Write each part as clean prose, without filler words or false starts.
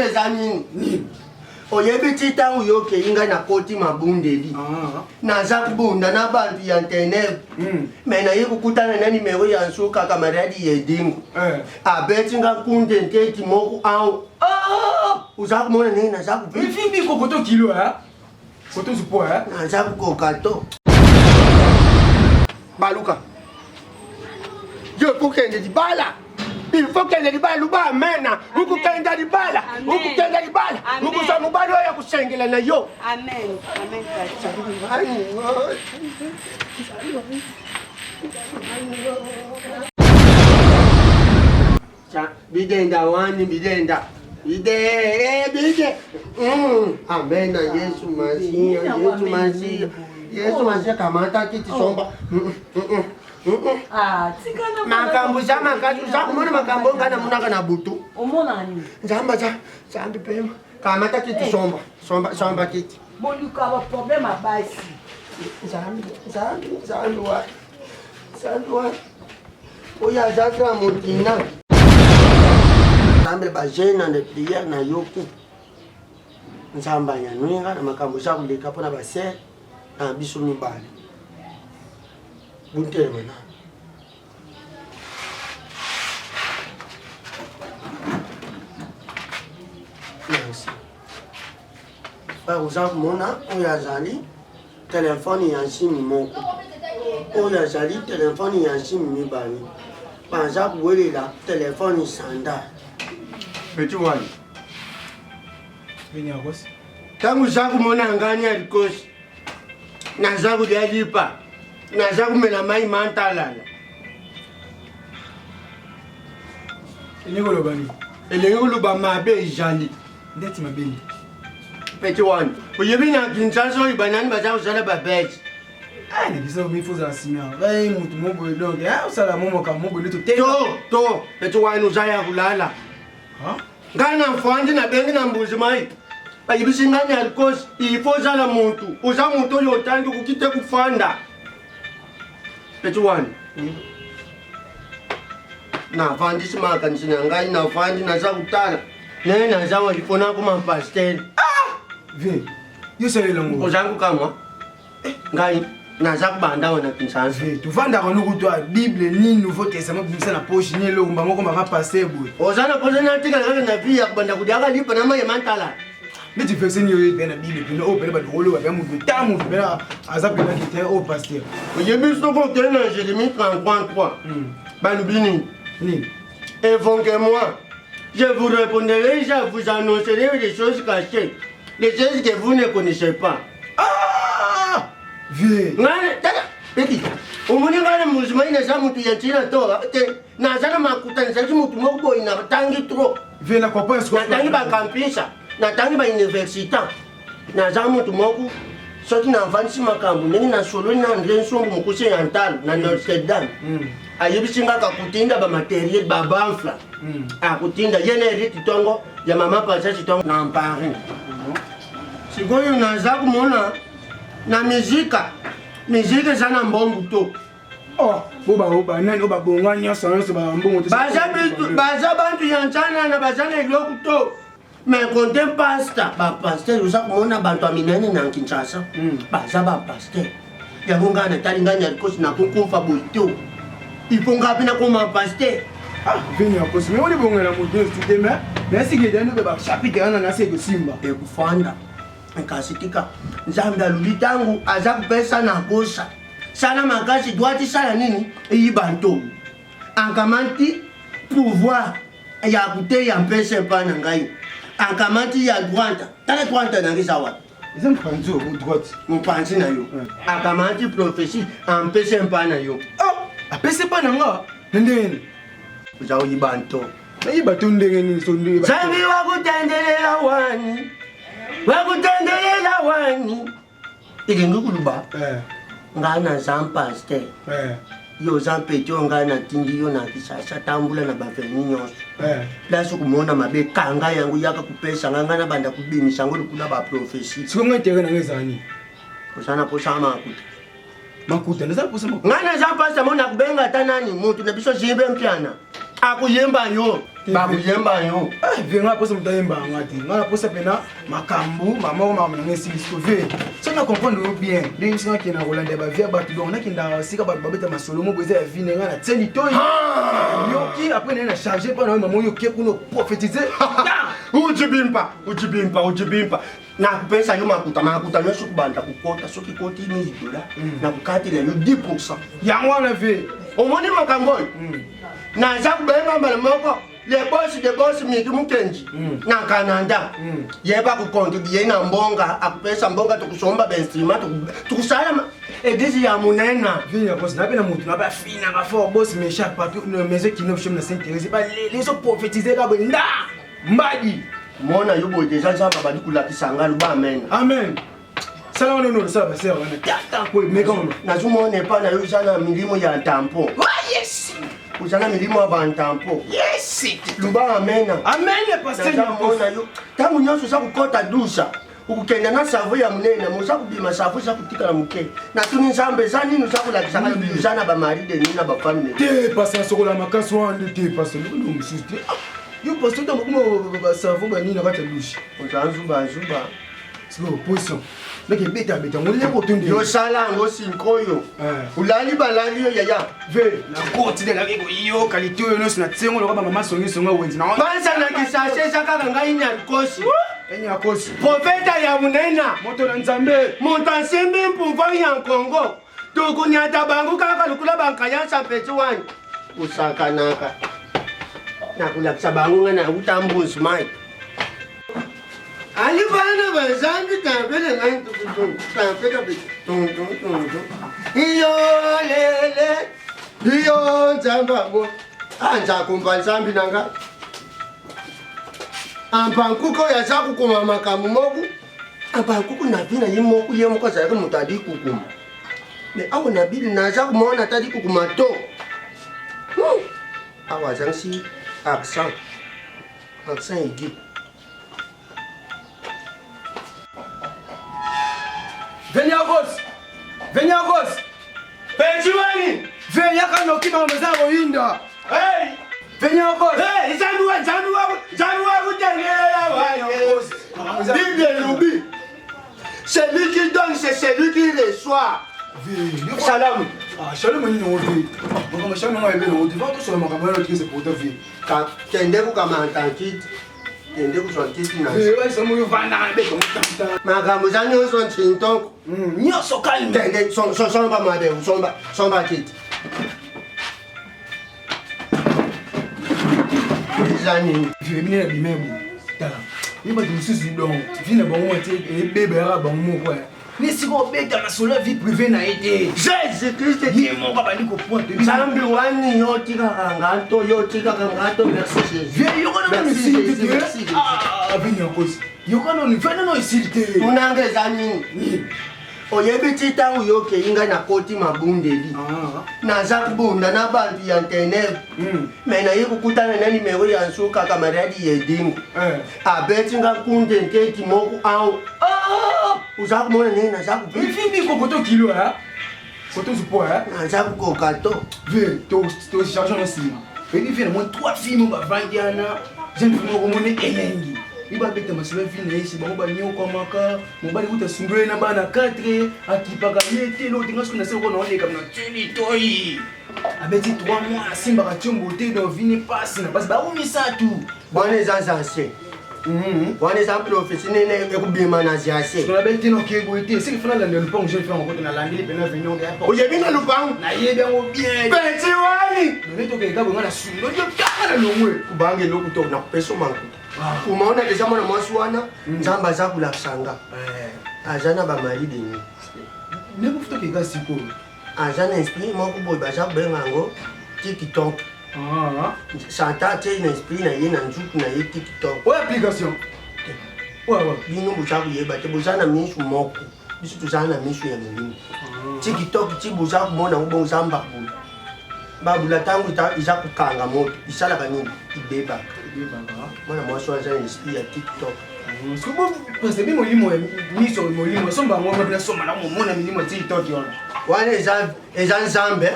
Uzabe zanini? Oyebi chitangu yoke inga na koti mabundeli. Naza kubunda na bantu ya internet. Mena yiku kutana na nimero ya nsuka kamaradi yedingu. Abeti nga kunde nketi moku au. Uzaku mona nini naza kubunda. Mifimbi kokoto kilo koto supo Naza kukokato. Baluka. Yo kukende di bala. Il faut que les balles ba mena. Uku kenda di bala. Uku kenda di bala. Uku sa mubalo ya kusengela na yo. Amen. Amen. Bidenda wani bidenda. Bide. Amen na Yesu Masiya. Yesu Masiya kamata kiti somba. Tikana makambo za makatu za kumona makambo ngana munaka na butu. Omona nini? Nzamba zambi pema. Kamata kiti somba kiti. Boluka ba problème basi. Zambi wa. Oya zatra mutina. Zambi ba jena de prière na yoku. Nzamba ya nwenga na makambo za kuleka pona ba se na biso mibale. Buntere mana. Merci. Uza mona oyazali telefone ya simu moko. Oyazali telefone ya simu mibale. Banza kuwelela telefone sanda. Petit wani. Vini akosi. Tangu zaku mona ngani alikosi. Na zaku dialipa. Naza kumela mai mantalala. Elengo lobani. Elengo loba mabe jali. Ndeti mabini. Petit one. Oyebi na Kinshasa ibanani baza usala babeti. Ne bisa mifuza asimia. Vai mutu mobo elonge. Usala momo ka mobo lito te. To. Petit one uzaya kulala. Ngana mfandi na bengi na mbuzi mai. Bayibisi ngani alikosi ifoza la muntu. Uza muntu yotandu kukite kufanda. Petit one. Na fandi simaka nsinangai na fandi na zakutala. Ne na zawa lifona kuma pastel. Ve. Yo sele longo. Ozangu kama. Ngai na zakubanda wana Kinshasa. Ve, tu vanda kono kutwa Bible ni Nouveau Testament bimisa na poche ni lo ngomba moko maka passer boy. Ozana poza na tika ngaka na via kubanda kudiaka lipa na maye mantala. Miti verset ni yo bena Bible pina o pele ba dolo ba mu tamu bena azape na kite o pasteur. Oyebi soko tena Jérémie 33. Balubini. Ni. Invoquez-moi. Je vous répondrai, je vous annoncerai des choses cachées. Les choses que vous ne connaissez pas. Ve. Ngane, tada. Peki. Umuni ngane muzima ina za mutu ya nchina toa. Na zana makuta ni saji mutu mokubo ina tangi tro. Ve na kwa point Na tangi ba kampisa. Na tangi ba universita. Na za mutu moku. Soki na mfanisi makambu. Nengi na solo na André Nsombu mukuse ya ntalo. Na Notre Dame. Ayebisinga kakutinda ba materiel ba banfla. Akutinda yene riti tongo ya mama pasa chitongo na mpari. Sikoyo naza kumona na mizika sana mbongo to. Oba nani oba bonga nyasa nyasa ba mbongo to. Baza bantu yanchana na bazana iloku to. Mais konte pasta ba pasteur uza kumona bantu aminene na Kinshasa. Baza ba pasteur. Ya munga na talinganya alikosi na kukufa boito. Iponga pina kuma pasteur. Vini akosi. Mais on est bon na moto studio mais si gede no ba chapitre ana na se go simba. E kufanda. Nkasitika. Nzambe alulitangu aza kupesa na kosa. Sana makasi doati sala nini? Ibanto. Ankamanti pouvoir ya kute ya mpese pana ngai. Ankamanti ya droite. Tala droite na ngisa wapi? Ils ont pris au droite. Mpanzi na yo. Ankamanti prophétie ampese pana yo. Apese pana nga. Ndeni. Uzao ibanto. Na ibanto ndeni so ndeni. Zambi wakutendelela wani. Wakutendelela wani. Ili ngukuluba. Ngana zampaste. Yo zampetyo ngana tindi yo na Kinshasa tambula na bafeni nyonso. Place kumona mabe kanga yangu yaka kupesa ngana banda kubimisa ngolo kula ba prophecy. Siko ngetere na ngezani. Kusana posa makuta. Makuta nza posa makuta. Ngana zampasta mona kubenga tanani mutu na biso jimbe mpiana. Akuyemba yo. bakuyemba yo venga posa mutayemba ngati ngala posa pena makambu mama mama ngesi sauver ça na comprendre bien les gens qui na Rolanda ba via ba donc na kinda sika ba babeta masolo mo boza vie ngala tseli toy yo ki après na charger pas na maman yo ki kuno prophétiser ujibimpa na pesa yo makuta no sukubanda kukota soki koti ni dola na kukatila yo 10% ya ngwana ve omoni makambo na zakubenga mbala moko les boss miki mukenji na Canada yeba kukonti yena mbonga akupesa mbonga tukusomba benstrima tukusala edisi ya munena vinya boss na pena mutu na ba fina ba fort boss me chaque partout no maison qui ne me s'intéresser pas les autres prophétiser ka bonda mbadi mona yubo deja nzamba badi kulakisa ngalo ba amen amen salama no ça va ser wana tata ko me comme nazumone pa na yo sana milimo ya tampon yes uzana milimo ya bantampo yes luba amena amen pasteur mona yo tangu nyonso za kukota dusha ukukenda na savu ya munene muza kubima savu za kutikala muke na tuni nzambe za nini uza kulakisa ngalo bizana ba maride nina ba family te pasteur sokola makaso wande te pasteur no msuste yo pasteur to mo ba savu ba nini kata dushi zuba slow position leke beta ngolile ko tundi yo sala ngo sinkoyo ulali balali yo yaya ve na koti de la ko yo qualité yo no sina tsengo lo ba mama songi songa wenzi na banza na kisase saka ngai nya kosi enya kosi profeta ya munena moto na nzambe montansembe pouvoir ya Congo tukunyata bangu kaka lukula bankayansa peti wani usakanaka nakulakisa bangu ngana utambuzi mai ali bana bazangi tampele ngai tampele iyo lele iyo nzamba mo anja kumba nzambi nanga ampankuko ya zaku kuma makamu moku ampankuko napina yimoku yemoko zaka mutadi kukuma me awo nabili na zaku mona tadi kukuma to awa zangsi accent igi Venha Agos! Penjiwani! Venha kano kima mzao inda! Hey! Venha Agos! Hey! Zanua kutengela waye! Bible Loubi! Celui qui donne, c'est celui qui reçoit! Salam! Ah, shalom ni odi. Ngoma shalom ngwa ibelo odi. Va to so makamela ki se pota vi. Ka tende ku kama antankit. Tende ku so kiti na. Wa so mo vanda na be ko tanta. Makambo zanyo so chintonko. Nyoso kalme. Tende so ba made, so ba kiti. Zani. Vimine bimemu. Tala. Iba tu susi don. Vina ba mo te bebe ra ba mo ko. Ni siko beta masolo vie privée na été. Jésus Christ Dieu mon papa ni ko point. Zambi wani yotika kangato merci Jésus. Viens yo kana ni silite. Ah, Venha Agos. Yo kana ni fena no silite. Unange zani. Oyebi tita uyoke inga na koti mabundeli. Naza kubunda na bantu ya internet. Mena yiku kutana na nimero ya nsuka kamaradi yedingu. Abeti nga kunde nketi moku au. Uza kumona nini naza kupi. Ifimi ko koto kilo ha. Koto supo ha. Naza kukokato. Ve to charge no sima. Vedi vena mo 3 films ba vandiana. Jeune fille ko mone elengi. Iba bete masolo fille ici ba ba nyo kwa maka. Mo ba uta sundwe na bana 4 akipaka yete lo tinga skuna se ko na ole comme na tuli toyi. Abeti 3 mois simba ka chombo te do vini passe na basi ba umisa tu. Bwana zanse. Bwana za professionnel ne ekubima na ziase. Sona beti no kego ite. Si fana la le pont je fais en côté na landili pena venyo de apo. Oyebi na lupangu. Na yebe ngo bien. Peti wani. Le to ke ka bo ngana sundo yo kala longwe. Kubange lokuto na kupeso mangu. Umaona deja mwana mwasi wana nzamba za kulakisanga. Azana ba maridi ni. Ne bufuto ke ka siko. Azana esprit moko boy baza kubenga ngo TikTok. Santa te na esprit na ye na njuku na ye TikTok. O application. Ouais. Bino buza kuyeba te buzana mishu moko. Bisu tuzana mishu ya mulimi. TikTok ti buza kumona ngo zamba bu. Babula tangu iza kukanga moto. Isala kanini ibeba. Mwana mwasi wana esprit ya TikTok. Sikubo parce que molimo miso molimo somba ngoma na soma na mona milimo TikTok yona. Wana eza nzambe.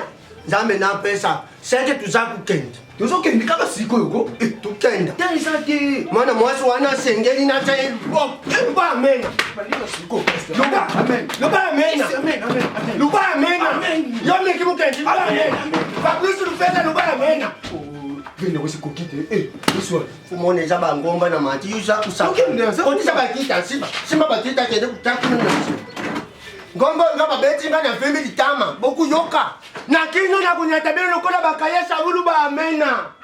Nzambe na pesa. Sente tuza kukende. tozokende kaka sikoyo tokenda tanisa te mwana mwasi wana asengeli na te luba amena luba amena yo miki mukendi luba amena fabrice lufeza luba amena vende kosikokite fumone eza bangomba na mati yo za kusakotisa bakita simba bakita kende kutakuna ngombo nga babeti nga na vimbi litama bokuyoka na kino na kunyata bino lokola bakayesa bulu ba amena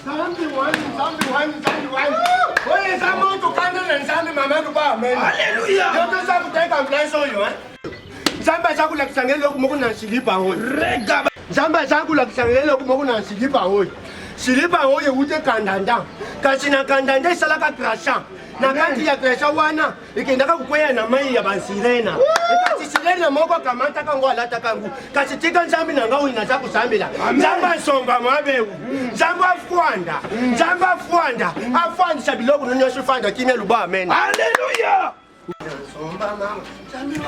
Zambi wani oye zama utukanda na nzambi mamadu ba amena haleluya yoto za kuteka mflanso yo nzamba za kula kisangelo kumoko na silipa hoyi rega nzamba za kula kisangelo kumoko na silipa hoyi silipa hoyi ute kandanda kasi na kandanda isalaka krasha na kati ya krasha wana ikendaka kukwea na mai ya bansirena kasi sirena moko kamata kango alata kangu kasi tika nzambi na ngawi na za kusambila nzamba nsomba mwabewu nzamba fuanda afandisa biloko nonyoso fanda kimya luba amen haleluya nsomba mama nzambi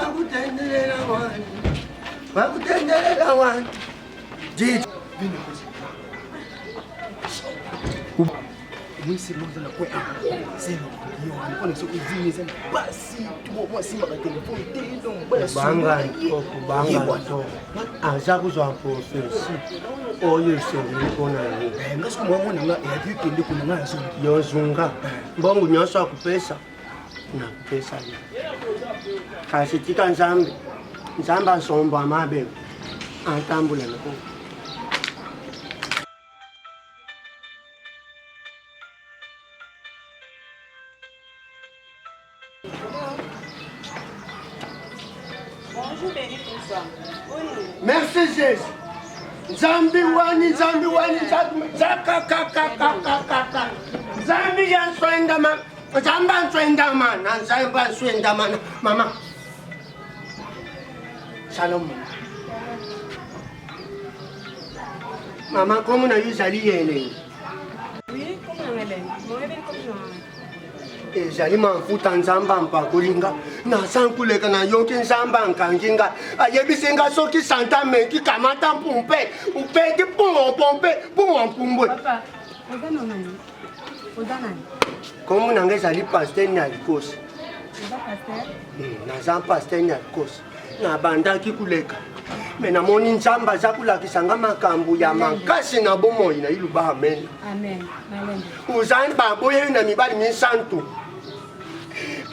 wakutendelela wani jiji mwisi moja na kwa sema yo alikuwa sio kuzini sana basi tu simba kwa telefoni tendo banga to aza kuzwa profesi oyo sengeli kona ni ngasiku mwana nga ya kende kuna ngazo yozunga mbongo nyoso akupesa na kupesa kasi tika nzambe nsomba amabe atambula nako Merci Jésus. Zambi wani zakakakakakaka. Zambi yanswenda man. Zamba nswenda man. Zamba nswenda man. Mama. Shalom. Mama, comment on a eu Zali yene? Oui, comment on est? Moi, je vais ezali mafuta nzamba mpakulinga nasankuleka na yonki nzamba nkanginga ayebisinga soki santa menki kamata mpumpe upeti pumpwe Papa, oza nani? komu nanga ezali paster na likosi Oza pasteur? naza paster na likosi nabandaki kuleka me namoni nzamba aza kulakisanga makambo ya makasi na bomoi na iluba amen uzani baboyeyo na mibali misantu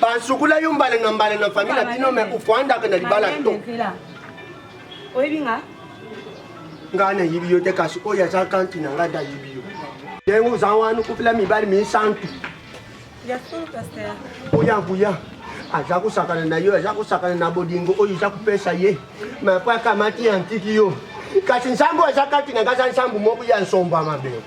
basukula yo mbale na famila bino me ufwandaka na libala to oyebinga ngana yibiyo te kasi oyo aza kanti na nga da yibiyo yengo uza wana ukufila mibali misantu oyo avuya aza kusakana na yo aza kusakana na bodingo oyo aza kupesa ye mapo akamati ya ntiki yo kasi nsambu aza kanti na nga za nsambu moko ya nsomba mabeo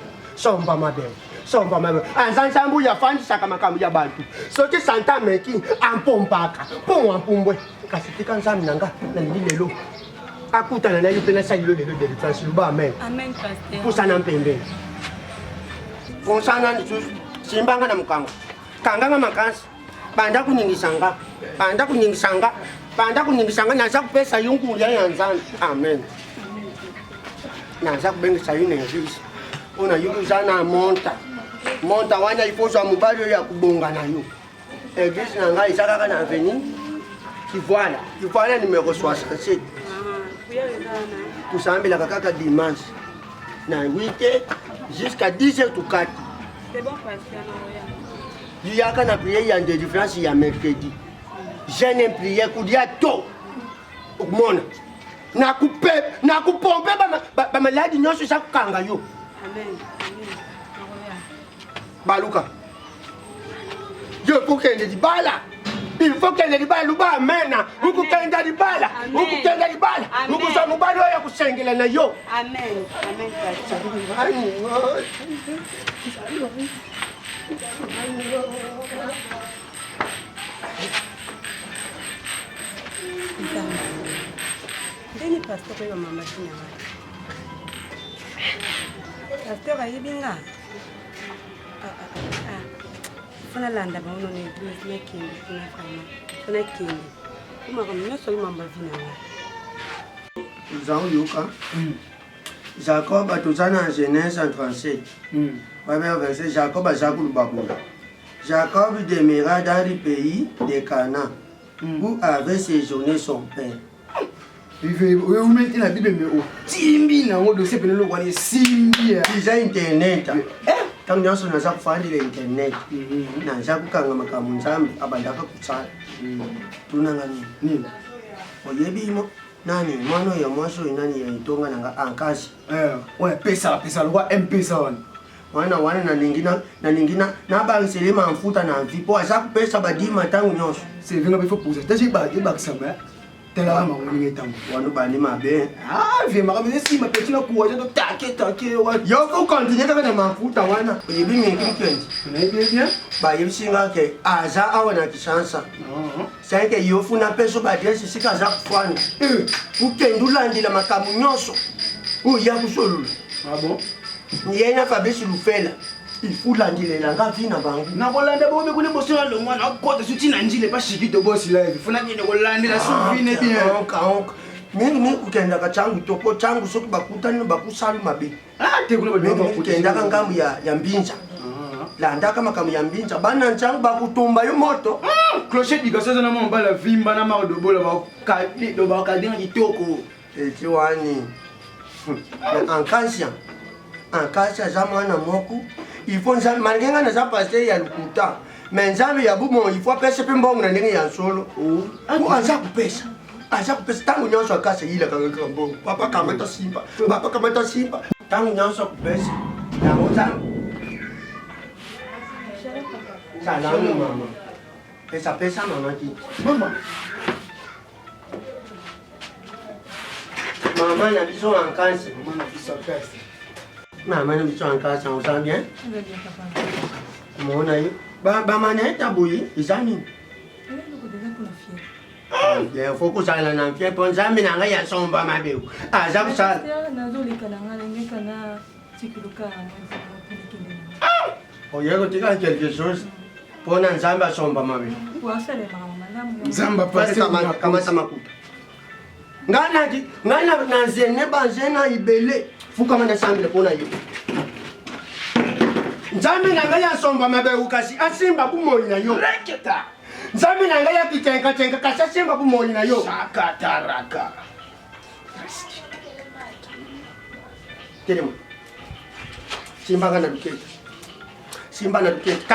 anza nsambu yafandisaka makambo ya bantu soki santa meki ampompaka mpo ampumbwe kasi tika nzambi nanga na lilelo akutana na yo mpe nasalilo lelo delivrance luba amen pusana mpembeni konsana lisusu simbanga na mukango kanganga makasi banda kunyigisanga naza kupesa yo nkulya ya nzambi amen naza kubengisa yo nenvisi ona yo uza na monta wana ifozwa mobali oyo ya kubonga na yo eglise na ngai eza kaka na avenue kivoila numero 67 tusambelaka kaka dimanche na 8h jusqu'à 10h tukati yaka na priere ya délivrance ya mercredi jeune priere kudia to okumona nakupompe bamaladi nyonso eza kukanga yo baluka yo kukende libala ilifokende libala luba amena ukukenda libala ukuza mubali oyo kusengela na yo ndeni pasteur oyo mama kinyama pasteur ayebinga funa landa baono na église nakende funa kende kumaka nyonso oyo mamba vinanga uza oyoka Jacob a tout ça dans Genèse 37. Premier verset, Jacob a Jacob le Baboula. Jacob demeura dans le pays de Canaan, où avait séjourné son père. Vous mettez la Bible, mais au Timbi, on doit se prendre le roi de Simbi. Déjà Internet. Quand nous sommes dans Internet, nous avons quand nous avons abandaka kutsala. Tunangani. Oyebimo nani mwana ya mwaso nani ya itonga nanga ankasi. Ouais, pesa le roi M-Pesa wana. Wana na ningina na bangisele mafuta na vipo aza kupesa badima tangu nyonso. C'est venga befo poser. Taji ba kusamba. Tela ma ngoni ngetango. Wanu bani mabe. Vie mara mene si ma petina kuwa je take wa. Yo ko continue kaka na mafuta wana. Oyebi mingi kwendi. Na bien. Ba yebsinga ke aza awana kisansa. C'est que yo funa peso ba dresse sika za kufana. Ukendula makamu nyonso. Uya kusolula. Ah bon? Yena Fabrice Lufela. Il faut l'andiler nga vina bangu. Na kolanda bo be kune boso na lo mwana akota suti na njile pa shiki to boss live. Funa nyene kolandela su vine bien. Onka. Mimi kukenda ka changu toko changu soki bakutani bakusalu mabe. Te kuna Mimi kukenda ka ngamu ya mbinja. Landa kama kamu ya mbinja bana changu bakutumba yo moto. Clocher dikasoza na mamba la vimba na ma odobola ba kadi do ba kadinga kitoko. Etiwani. Ankasha za mwana moku. Il faut nzambe malinga na za pasteur ya lukuta. Mais nzambe ya bumo il faut pesa pembongo na ndenge ya solo. Ko aza kupesa. Aza kupesa tangu nyonso akasa yila kanga kambo. Papa kamata simba. Papa kamata simba. Tangu nyonso kupesa. Na nzambe. Salamu mama. Pesa mama ki. Mama. Mama na biso ankasha. Mama na biso ankasha. Maman nous sommes encore ça, on sent bien. Je vais bien, papa. Mon aïe. Bah, manette à bouillir, les amis. Il faut que ça aille en fier. Pour ça, mais n'a rien son bas ma belle. Ah, ça, ça. Oh, il y a quelque chose. Pour un zamba son bas ma belle. Zamba pas comment ça m'a coûté. Ngana na zene banzena ibele. Fuka mana sambile pona yo. Nzambe nanga ya somba mabe ukasi asimba bumoyi na yo. Reketa. Nzambe nanga ya kitenka kasi simba bumoyi na yo. Sakataraka. Kelemo. Simba kana duketa. Simba na duketa.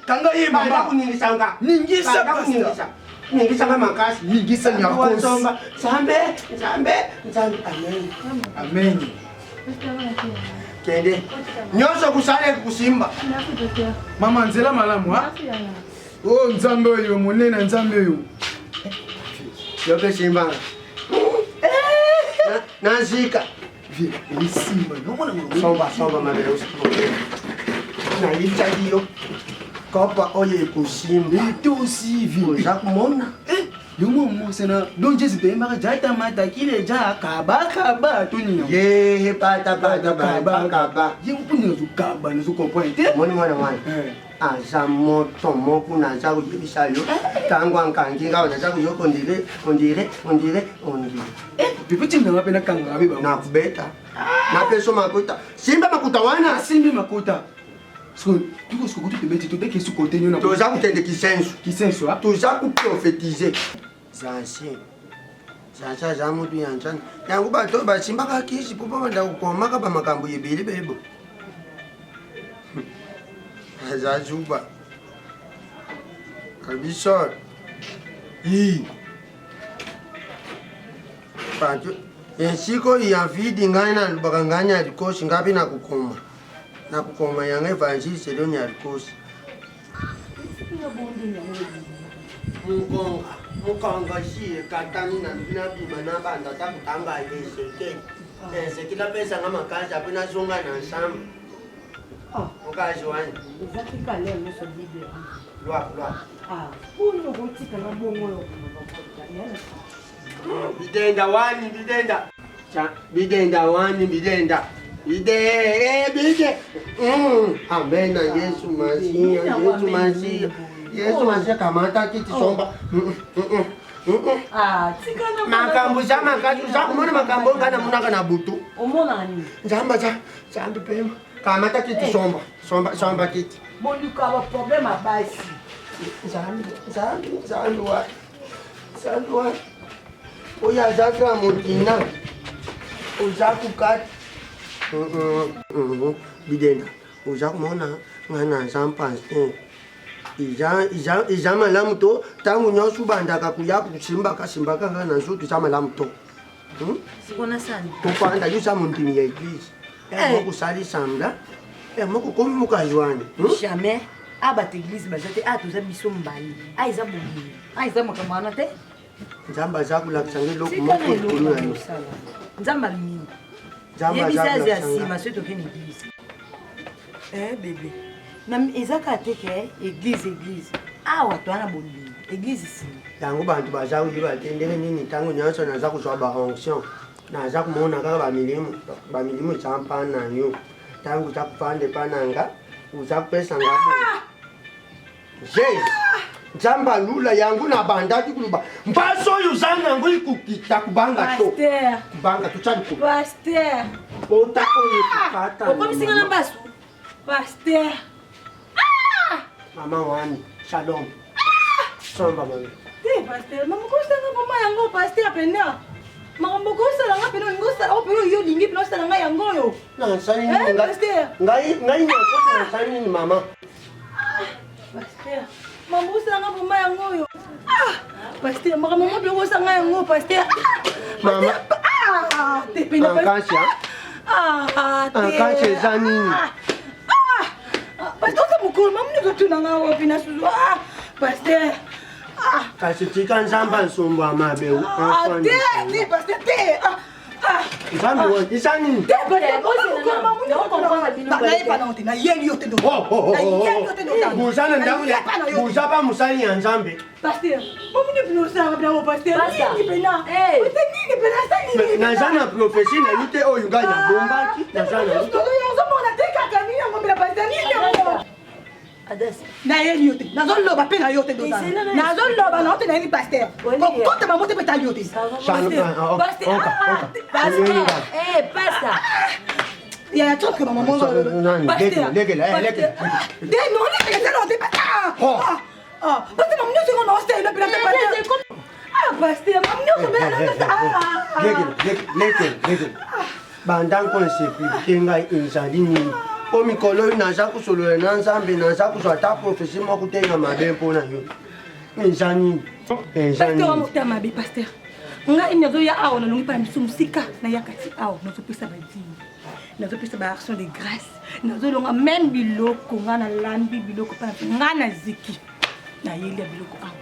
Kanga ye mama kuningisanga. Ningisa pasta. Ningisa kama makasi. Ningisa nyakosi. Somba. Nzambe. Amen. Kende. Nyonso kusale kusimba. Mama nzela malamu ha? Oh nzambe oyo monene nzambe oyo. Yoke simba. Nazika. Vie, ni simba. Nomona ngo Somba mabele usipo. Na yitadio. Kopa oye kusimba. Tosi vie. Za kumona. Yomo mosena donc Jésus te mara jata mata kile ja kaba tuni. Ye pata kaba. Ye mpuni zo kaba zo comprendre. Moni mwana. Aza moto moku na za kuyibisa yo. Tangu ankangi ngawo za kuyoko ondire. Pipo tinga ngape na kanga ngabe ba. Na kubeta. Na peso makuta. Simba makuta wana. Simbi makuta. So, tuko siko kuti tebeti to deke suko tenyo na. Toza kutende kisensu. Kisensu ha? Toza kuprofetiser. Zansi. Zaza za mutu yanjani. Yangu bato basimba kakisi popo banda kukomaka ba makambo yebele bebo. Azazuba. Kabisor. Pancho. Ensiko yafidi ngana lubakanganya likosi ngapi na kukoma. Na kukoma yang evangelist sedoni alikosi. Mukonga si katani na bina na banda takutanga yeseke. Sekila pesa ngama kazi apena zonga na nsamba. Mukazi wani. Zakika leo nusu Biblia. Lwa. Kuno kutika na bongo yo. Bidenda wani. Amen. Yesu Masiya. Yesu Masiya kamata kiti somba. Ah, tika na makambo za makatu za kumona makambo ngana munaka na butu. Omona nini? Nzamba za zambi pema. Kamata kiti somba kiti. Boluka ba problème basi. Zambi wa. Oya zaka mutina. Uzaku kat. Bidenda. Uzaku mona ngana zampas. Iza malamu to tangu nyosu bandaka kuyaku kusimbaka ngana nzutu za malamu to. Sikona sana. Tupanda yusa muntini ya eglise. Moko sali samda. Moko komi mukajwani. Jamais. Abate église bazate atuza biso mbali. Aiza bongi. Aiza makamana te. Nzamba za kulakisanga loko moko tunu ayo. Nzamba mini. Nzamba za kulakisanga. Ma soto kini église. Bébé. Na ezaka te ke église. Awa to ana bongi. Église si. Yango bantu baza uyiba tendele nini tango nyanso naza kuswa ba onction. Naza kumona kaka ba milimu champana yo. Tango za kupande pananga uza pesa ngapo. Nzamba lula yangu na bandaki kuluba. Mbaso yuzanga ngo ikukita kubanga to. Pasteur. Kubanga to chani ko. Pasteur. Ota oye kukata. Okomisinga na basu. Pasteur. Mama wani, shalom. Somba mami. Pasteur, mama kosanga mama yango pasteur pena. Mama kosala nga pena ngosala opero yo lingi pena sala nga yango yo. Na sani ni ngai na sani ni mama. Pasteur. Mama kosala nga mama yango yo. Pasteur, mama pena kosala nga yango pasteur. Mama. Te pena pasteur. Ankache zani. Pasteur sa mukuru mama ni tuna nga wapi na suzu. Pasteur. Kasi tika nzamba nsomba mabeu. Te pasteur te. Nzambi wo isani. Te pasteur mukuru mama ni tuna. Na yepa na ote na yeli yote do. Na yeli yote do. Musana ndawu ya. Musaba musani ya nzambe. Pasteur, mama ni pino sa ngabla pasteur. Ni pena. Ni pena sa ni. Na zana profesi na yute oyo nganya bombaki. Na zana. Na yeli yote. Nazoloba pe na yote do. Nazoloba na yote na yeli pasteur. Kokota mama te peta yote. Pasteur. Pasta. Ya trop que maman mange. Pasteur. Leke. De non, leke ça non te pas. Pasteur maman nous on hostel le plan pasteur. Pasteur maman nous Leke. Bandang konsepi kenga inzalini. Komi koloi naza kusolo na nzambe naza kuswa ta profesi moko tenga mabe mpona yo. Inzani. Pasteur mokta mabe pasteur. Nga inazo ya awo na lungi pa musika na yakati awo nazo pesa badini. Nazo pesa ba action de grâce. Nazo longa même biloko nga na lambi biloko pa nga na ziki. Na yeli ya biloko awo.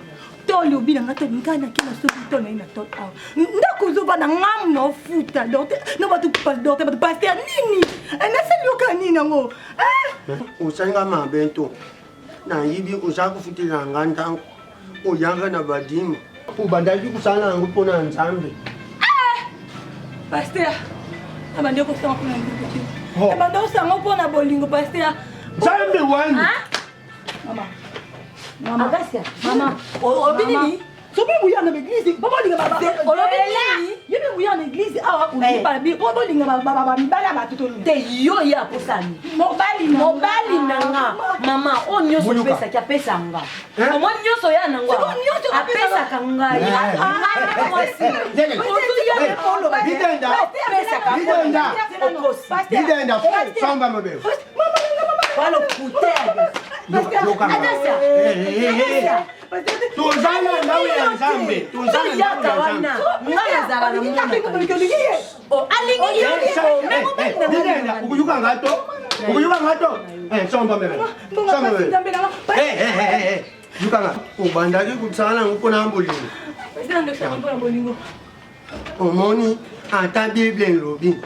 Tolo bina ngata ngana kina so tolo ina tot awo. Ndako zo bana ngam no futa dote no batu dote batu pasteur nini. Na seluka nini ngo. Usanga mabento. Na yibi uzaku futila nganda. Uyanga na badima. Ubandaki kusala ngupona nzambe. Pasteur. Abande ko sanga kuna ndiko. Abande ko sanga pona bolingo pasteur. Nzambe wani. Mama. Agasia. Mama. Obinini. Sobi buya na église. Baba linga baba. Olobinini. Yebe buya na église awa ulipa bi. Baba linga baba mbala batutoni. Te yo ya posani. Mobali nanga. Mama onyo so pesa kia pesa nga. Omo nyoso ya nanga. Apesa kanga ya. Bidenda. Samba mabe. Walo kutega. Tuzana ndawe ya nzambe. Tuzana kawana. Ngana zaba na mwana. O alingi yo. Bidenda. Ukuyuka ngato. Samba mabe. Yukanga. Ubandaki kutsala ngukona mbolingo. Omoni ata Bible lobi.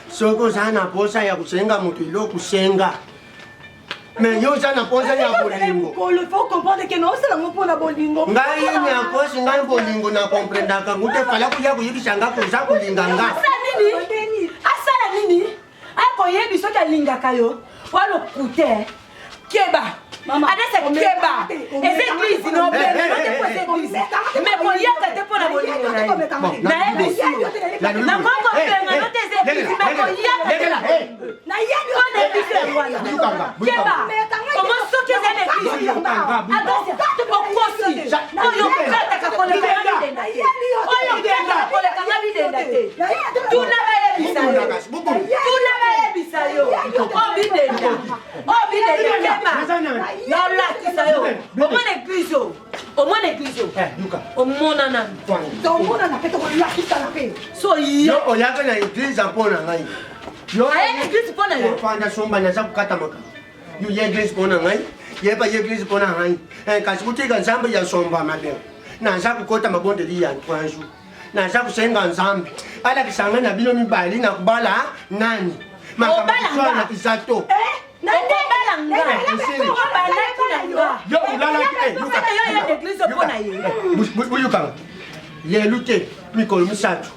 Soko sana posa ya kusenga mutu ilo kusenga. Mais yo sana posa ya bolingo. Il faut comprendre que non c'est la pour la bolingo. Ngai ni akosi ngai bolingo na comprendre ka ngute fala kuya kuyibisanga kuza kulinganga. Asala nini? Ako yebi soka linga kayo. Walo kute. Keba. adese keba eza église nobele mais koyaka te mpo na bolingo na ye nayebisi nakokopenga no te eza église mais koyaka te mpona église yango wana keba omo soki eza na église okosi oyo okataka kolekanga bidenda te oyo okataka kolekanga bidenda te tuna bayebisa yo obidenda keba nolakisa yo omona église omona église omona nani so yo oyaka na église mpona ngai aya église mpona yo fanda somba naza kokata makambo yo ye église mpona ngai yeba ye église mpona ngai kasi kutika nzambe ya somba mabe naza kokota mabondeli ya nkwanzu naza kusenga nzambe alakisanga na bino mibali na kubala nani makambo kisato buyukanga lelo te mikolo misato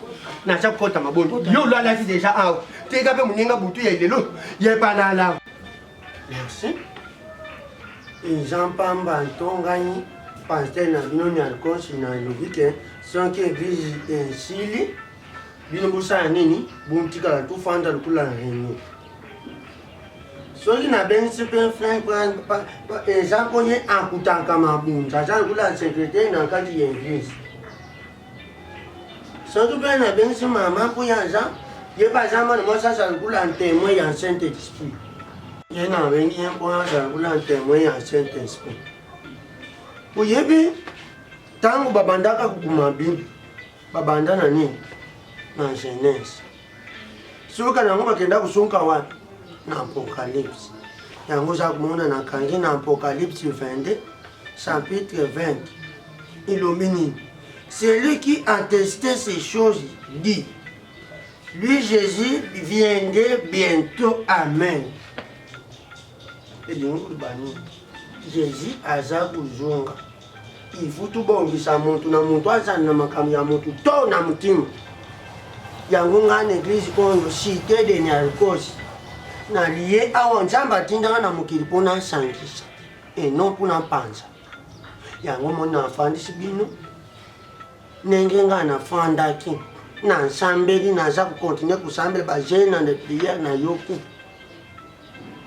naza kokota mabondo yo olalaki deja awa tika mpe moninga butu ya lelo yepanala merci eza mpamba ntongani paster na bino nyalkonsi na elobi ke soki église ensili bino bosala nini bontikala tofanda lokula na réunion soki nabengisi mpe eza mponye akutaka mabunza aza lokula secrétaire na kati ya église soki mpe nabengisi mama mpo ye aza ye mpe aza mwana mwasi aza lokula ntémoin ya saint esprit ye nabengi ye mpo aza lokula ntémoin ya saint esprit oyebi ntango babandaka kokuma bible babanda na nini na Genèse soka nango bakenda kusunka wapi na Apocalypse yango za kumona na kangi na Apocalypse 22 chapitre 20 ilobi nini celui qui attestait ces choses dit lui Jésus viendrait bientôt amen elingo libani Jésus aza kuzonga ifu tubongisa muntu na muntu azana na makambo ya muntu to na mutima yango nga na église oyo cité de Nyalkosi na liye awa nzambe atindaka na mokili mpona asangisa eno mpona mpanza yango mona afandisi bino ndenge nga nafandaki na nsambeli naza kokontinue kosambela bagene na priere na yoku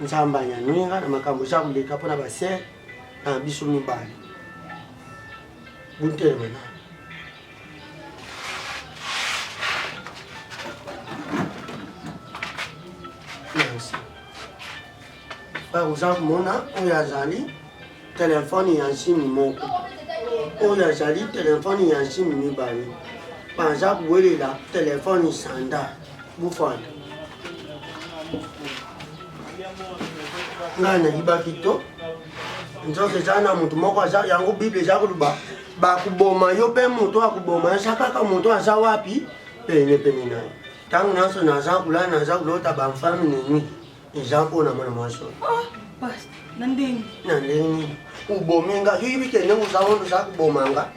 nzambe anyanui nga na makambo eza koleka mpona basere na biso mibale buntelema na oza komona oyo azali telefone ya nsimi moko oyo azali telefone ya nsimi mibale baza kowelela telefone sanda bufanda ngai nayibaki to nzoka eza na motu moko aza yango bible eza koluba bakuboma yo mpe moto akuboma eza kaka moto aza wapi penepene na ye ntango nyonso naza kolala naza kolota bafame nini eza mpona mwana mwasi na ndenge nini ubomi nga yoyibi ke ndenge oza wana oza kubomanga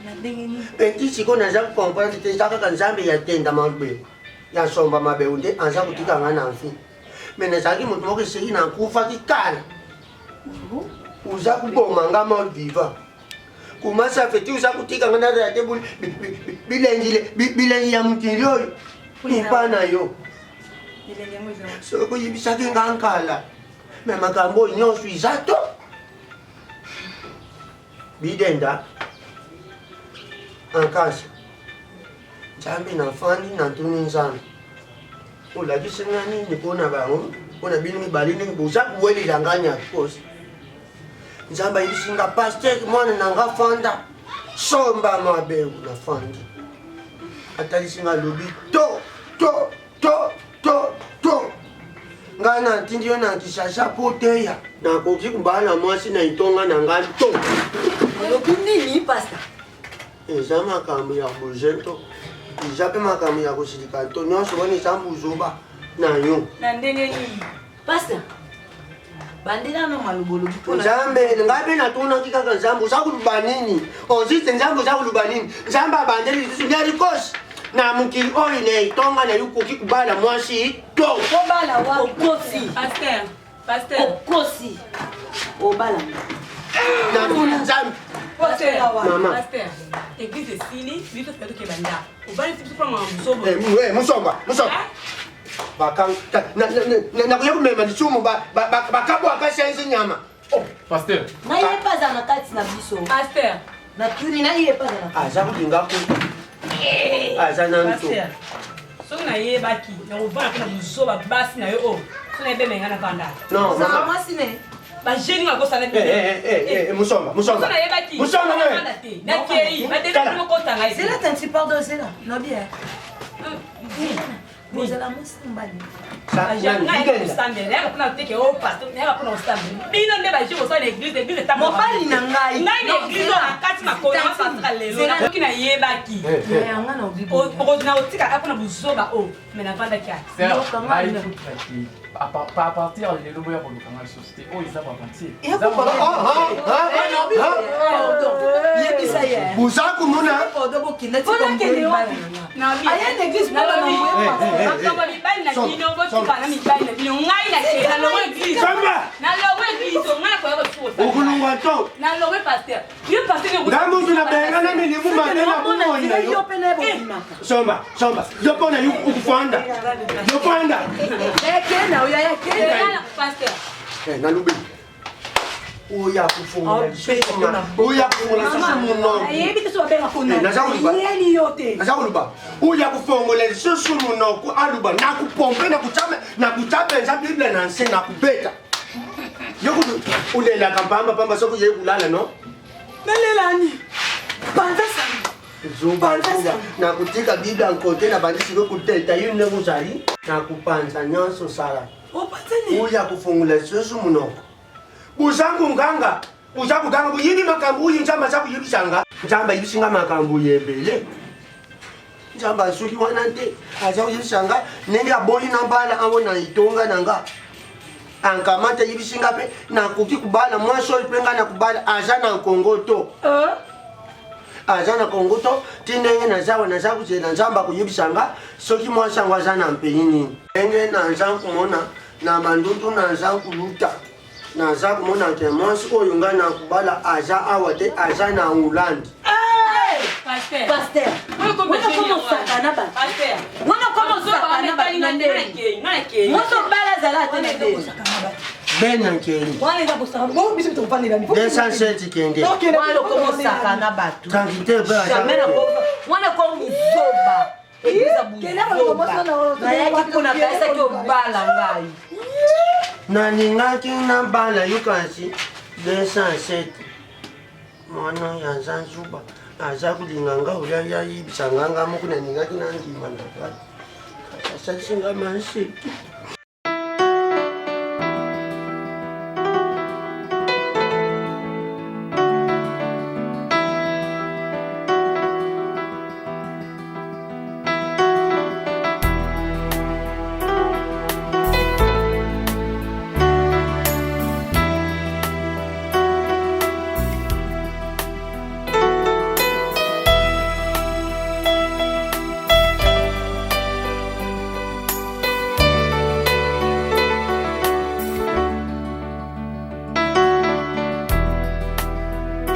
peti siko naza kukomprendre te eza kaka nzambe yatenda mabe yasomba mabeu nde aza kotika nga na mfi me nazalaki moto moko eseki nakufaki kala oza kubomanga mort vivant komasa feti oza kotika nga narela te bilengi ya mokili oyo mpa na yo soki oyebisaki nga nkala me makambo oyo nyonso eza to bidenda ankasa nzambe nafandi natuni nzambe olakisi nga nini mpona bango mpona bino mibali ndenge boza kuwelela nga nyakikosi nzambe ayebisi nga paster mwana na nga fanda somba mabeu nafandi atalisi nga lobi to nga na ntindi yo na kisasa po teya nakoki kubala mwasi na itonga na nga to olobi nini pasta eza makambo ya bozento eza mpe makambo ya kosilika to nyonso wana eza mbuzoba na yo na ndenge nini pasta bandelano malobolo nzambe ngai mpe natonaki kaka nzambe oza koluba nini ozite nzambe oza koluba nini nzambe abandeli lisusu nyalikosi na mokili oyo na etonga na yo koki kubala mwasi to obala wa okosi okosi obala na nzambe mama église esili biso toke tokeba ndako obali biso kwa musobo musomba bakanga nakuya kumema lisumu bakabwaka senzi nyama Pasteur. naye paza na kati na biso pasteur natuni naye paza na kati aza kulingako aza na nto soki nayebaki nakovanda mpe na musoba basi na yo oyo so nayebemenga na vanda non saka mama mwasi ne bageni bakosala musomba nayebaki musomba te nakei badebe mokotanga zela tanti pardon zela no bien bozala mwasi mbali mobali na ngai na église na kati makoloaaka lelo soki nayebaki yanga na obi na otikaka mpona bozoba o me navandaki ati À partir de l'eau pour la société, oh, ils savent partir. buza kumuna ukulungwa to ngamuntu nabengana milimu manena kumonya yo somba yopona ukufanda yopanda nalubi uya kufungula nazakuluba uya kufungula lisusu munoko aluba nakupompe nakuchapenza biblia nanse nakubeta yokuthi ulelaka pamba sokuye kulala no nalelani banza sana zuba nakutika biblia nkote na bandisi lokuteta yini nekuzali nakupanza nyonso sala uya kufungula lisusu munoko uzangu nganga buyini makambo uyinjamba zakuyibisanga njamba yibisinga makambo yebele njamba suki wana nte aza kuyibisanga nenge aboli nambala awona itonga nanga ankamata yibisinga pe nakuki kubala mwasoli penga na kubala aza na nkongoto aza na kongoto tinenge nazakuzela nzamba kuyibisanga soki mwasangwa aza na mpeyini nenge naza kumona na mandundu naza kuluta naza kumona ke mwasi oyo nga nakubala aza awa te aza na ulandi Pasteur, benankeli 207 kende tranquille naningaki na bala yukansi 207 mwana yaza nzuba aza kulinganga uya yayibisanganga muku naningaki nandima nakala asasinga manseki